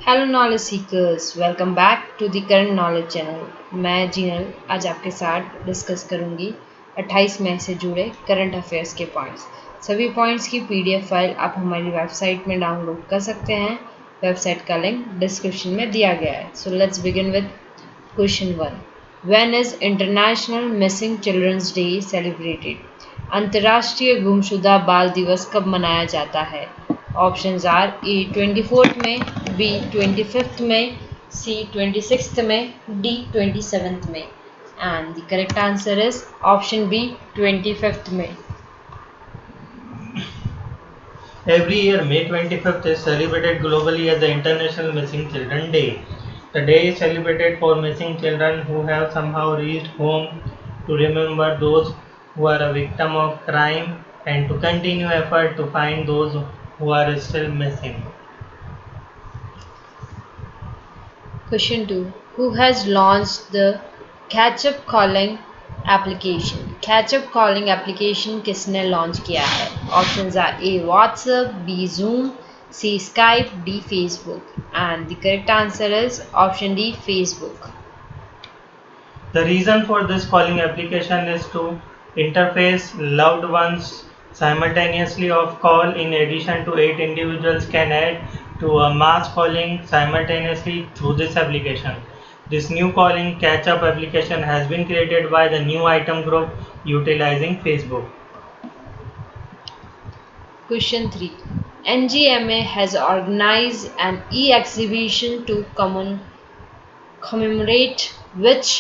Hello knowledge seekers, welcome back to the current knowledge channel. मैं जीनल आज आपके साथ डिस्कस करूंगी 28 मई से जुड़े करंट अफेयर्स के पॉइंट्स। सभी पॉइंट्स की पीडीएफ फाइल आप हमारी वेबसाइट में डाउनलोड कर सकते हैं। वेबसाइट का लिंक डिस्क्रिप्शन में दिया गया है। So let's begin with question 1। When is international missing children's day celebrated? अंतर्राष्ट्रीय गुमशुदा बाल दिवस कब मनाया जाता है? ऑप्शंस आर ए 24 में, बी 25 में, सी 26 में, डी 27 में। And the correct answer is option B 25 में। Every year, May 25th is celebrated globally as the International Missing Children Day. The day is celebrated for missing children who have somehow reached home, to remember those who are a victim of crime, and to continue effort to find those who are still missing. Question 2. Who has launched the catch-up calling application? Catch up calling application किसने launch किया है? Options are A WhatsApp, B Zoom, C Skype, D Facebook. And the correct answer is option D Facebook. The reason for this calling application is to interface loved ones simultaneously of call. In addition to 8 individuals can add to a mass calling simultaneously through this application. This new calling catch-up application has been created by the new item group utilizing Facebook. Question 3. NGMA has organized an e-exhibition to commemorate which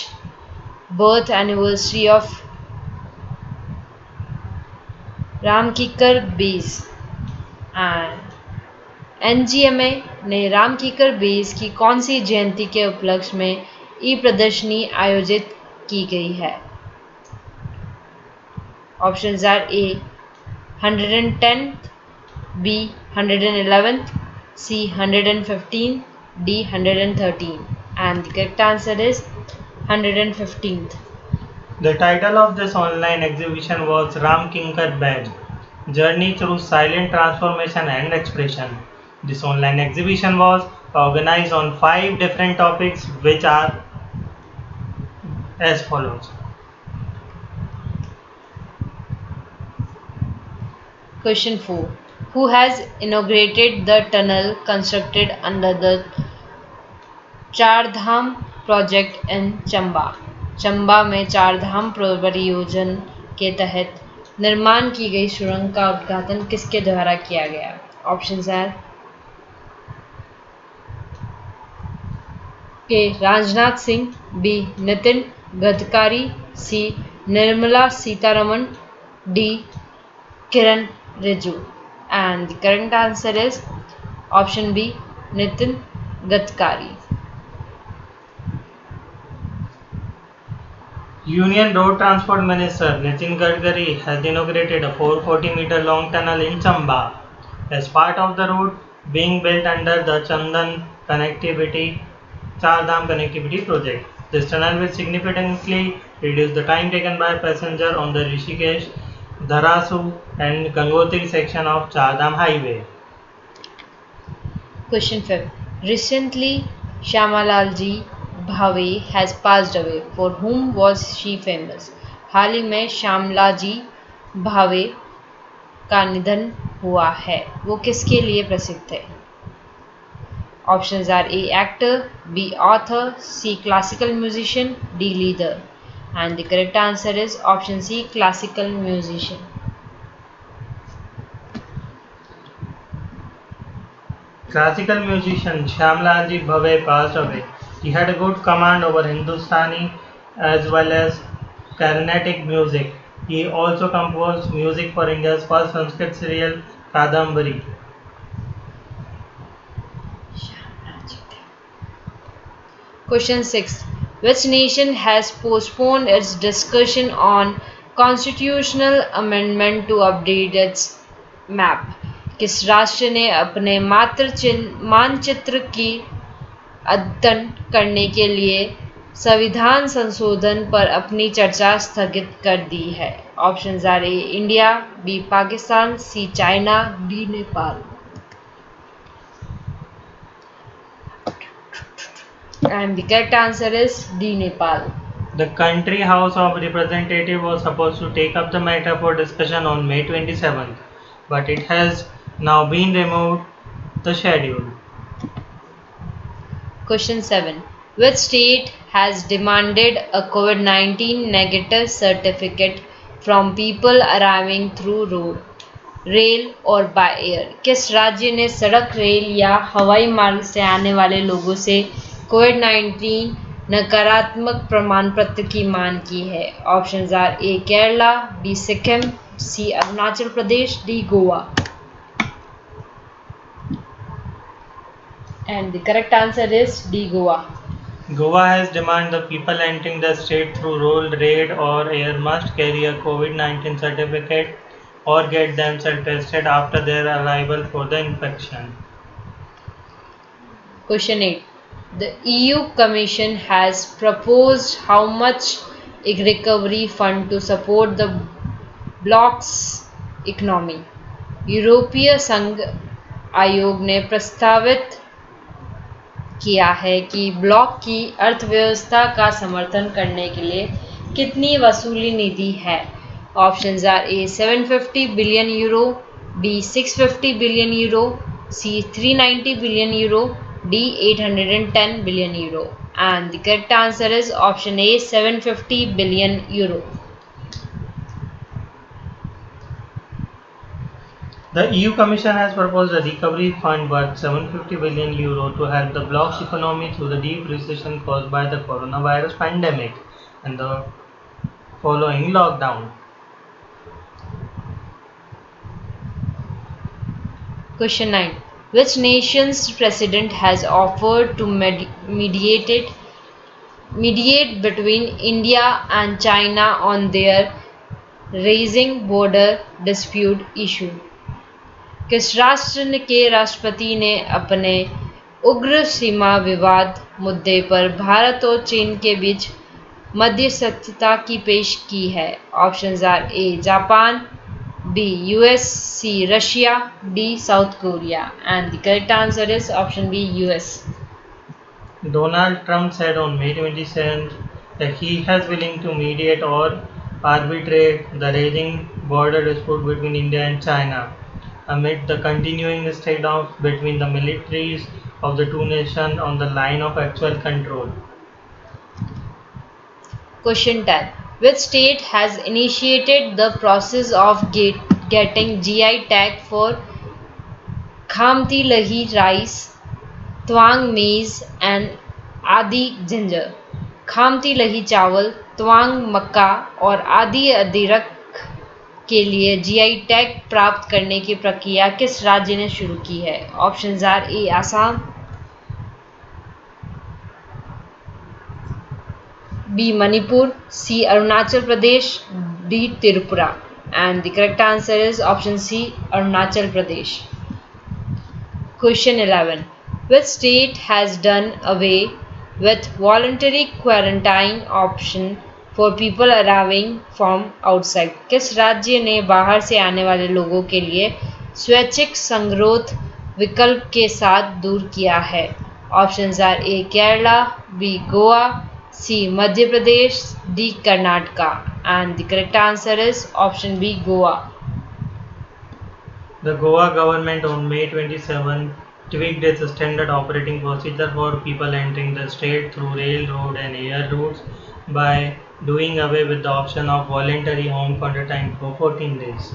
birth anniversary of Ramkinkar Baij? NGMA ने Ramkinkar base की कौन सी जयंती के उपलक्ष्य में ई प्रदर्शनी आयोजित की गई है? Options are A 110, B 111, C 115, D 113। And the correct answer is 115th. The title of this online exhibition was Ram Kinkar Beg, Journey Through Silent Transformation and Expression. This online exhibition was organized on 5 different topics which are as follows. Question 4. Who has inaugurated the tunnel constructed under the Chardham project in Chamba? Chamba में चारधाम परियोजना के तहत निर्माण की गई सुरंग का उद्घाटन किसके द्वारा किया गया? Options are A Rajnath Singh, B Nitin Gadkari, C Nirmala Sitharaman, D Kiren Rijiju. And the correct answer is option B Nitin Gadkari. Union Road Transport Minister Nitin Gadkari has inaugurated a 440-meter long tunnel in Chamba as part of the road being built under the Chardham Connectivity Project. This tunnel will significantly reduce the time taken by passenger on the Rishikesh, Dharasu and Gangotri section of Chardham Highway. Question 5. Recently, Shyamalalji Bhave has passed away. For whom was she famous? हाल ही में श्यामलाजी भावे का निधन हुआ है, वो किसके लिए प्रसिद्ध थे? Options are A actor, B author, C classical musician, D leader. And the correct answer is option C classical musician. Classical musician Shyamlalji Bhave passed away. He had a good command over Hindustani as well as Carnatic music. He also composed music for India's first Sanskrit serial Kadambari. Question 6. Which nation has postponed its discussion on constitutional amendment to update its map? किस राष्ट्र ने अपने मानचित्र की अद्यतन करने के लिए संविधान संशोधन पर अपनी चर्चा स्थगित कर दी है? Options are A India, B Pakistan, C China, D Nepal. And the correct answer is D. Nepal. The country House of Representatives was supposed to take up the matter for discussion on May 27th, but it has now been removed the schedule. Question 7. Which state has demanded a COVID-19 negative certificate from people arriving through road, rail और by air? किस राज्य ने सड़क, rail या हवाई मार्ग से आने वाले लोगों से कोविड-19 नकारात्मक प्रमाण पत्र की मांग की है? Options are A Kerala, B Sikkim, C Arunachal Pradesh, D Goa. And the correct answer is D. Goa. Goa has demanded the people entering the state through road, rail, or air must carry a COVID-19 certificate or get themselves tested after their arrival for the infection. Question 8. The EU Commission has proposed how much recovery fund to support the bloc's economy. यूरोपीय संघ आयोग ने प्रस्तावित किया है कि block की अर्थव्यवस्था का समर्थन करने के लिए कितनी वसूली नीति है? Options are A 750 billion euro, B 650 billion euro, C 390 billion euro, D 810 billion euro. And the correct answer is option A 750 billion euro. The EU Commission has proposed a recovery fund worth €750 billion to help the bloc's economy through the deep recession caused by the coronavirus pandemic and the following lockdown. Question 9. Which nation's president has offered to mediate between India and China on their raising border dispute issue? किस राष्ट्र के राष्ट्रपति ने अपने उग्र सीमा विवाद मुद्दे पर भारत और चीन के बीच मध्यस्थता की पेश की है? Options are A Japan, B US, C Russia, D South Korea. And the correct answer is option B US. Donald Trump said on May 27th that he is willing to mediate or arbitrate the raging border dispute between India and China amid the continuing standoff between the militaries of the two nations on the line of actual control. Question 10. Which state has initiated the process of getting GI tag for Khamti Lahi rice, Twang maize and Adi ginger? Khamti लही चावल, त्वांग मक्का और आदि अदरक के लिए GI tag प्राप्त करने की प्रक्रिया किस राज्य ने शुरू की है? Options are A Assam, B Manipur, C Arunachal Pradesh, D Tripura. And the correct answer is option C Arunachal Pradesh. Question 11. Which state has done away with voluntary quarantine option for people arriving from outside? किस राज्य ने बाहर से आने वाले लोगों के लिए स्वैच्छिक संगरोध विकल्प के साथ दूर किया है? Options are A Kerala, B Goa, C Madhya Pradesh, D Karnataka. And the correct answer is option B Goa. The Goa government on May 27 tweaked its standard operating procedure for people entering the state through rail, road, and air routes by doing away with the option of voluntary home quarantine for 14 days.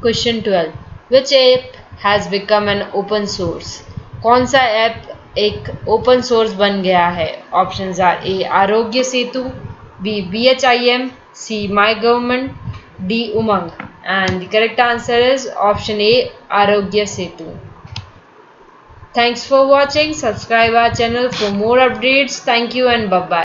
Question 12. Which app has become an open source? कौन सा app एक open source बन गया है? Options are A Aarogya Setu, B BHIM, C my government, D Umang. And the correct answer is option A, Arogya Setu. Thanks for watching. Subscribe our channel for more updates. Thank you and bye-bye.